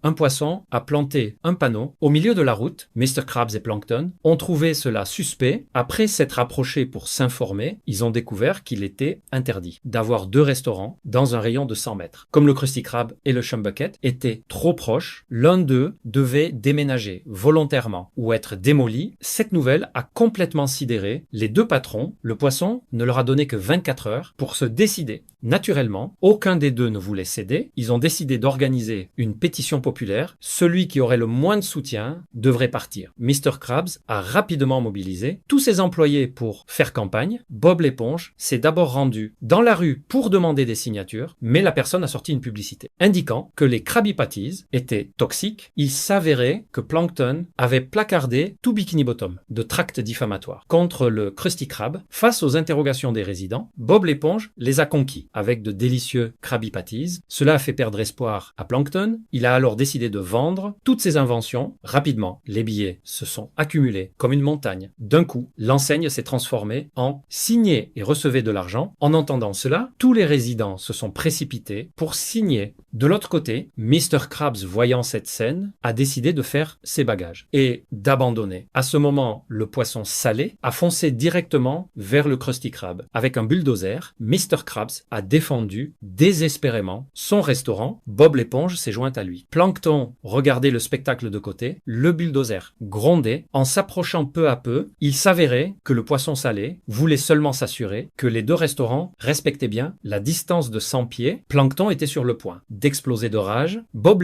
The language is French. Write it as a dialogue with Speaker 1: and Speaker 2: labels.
Speaker 1: un poisson a planté un panneau au milieu de la route. Mr. Krabs et Plankton ont trouvé cela suspect. Après s'être approchés pour s'informer, ils ont découvert qu'il était interdit d'avoir deux restaurants dans un rayon de 100 mètres. Comme le Krusty Krab et le Chumbucket étaient trop proches, l'un d'eux devait déménager volontairement ou être démoli. Cette nouvelle a complètement sidéré les deux patrons. Le poisson ne leur a donné que 24 heures pour se décider. Naturellement, aucun des deux ne voulait céder. Ils ont décidé d'organiser une pétition populaire. Celui qui aurait le moins de soutien devrait partir. Mr. Krabs a rapidement mobilisé tous ses employés pour faire campagne. Bob l'éponge s'est d'abord rendu dans la rue pour demander des signatures, mais la personne a sorti une publicité indiquant que les Krabby Patties étaient toxiques. Il s'avérait que Plankton avait placardé tout Bikini Bottom de tracts diffamatoires contre le Krusty Krab. Face aux interrogations des résidents, Bob l'éponge les a conquis avec de délicieux Krabby Patties. Cela a fait perdre espoir à Plankton. Il a alors décidé de vendre toutes ses inventions. Rapidement, les billets se sont accumulés comme une montagne. D'un coup, l'enseigne s'est transformée en signer et recevez de l'argent. En entendant cela, tous les résidents se sont précipités pour signer. De l'autre côté, Mr. Krabs, voyant cette scène, a décidé de faire ses bagages et d'abandonner. À ce moment, le poisson salé a foncé directement vers le Krusty Krab. Avec un bulldozer, Mr. Krabs a défendu désespérément son restaurant. Bob l'éponge s'est joint à lui. Plankton regardait le spectacle de côté. Le bulldozer grondait. En s'approchant peu à peu, il s'avérait que le poisson salé voulait seulement s'assurer que les deux restaurants respectaient bien la distance de 100 pieds. Plankton était sur le point d'exploser de rage. Bob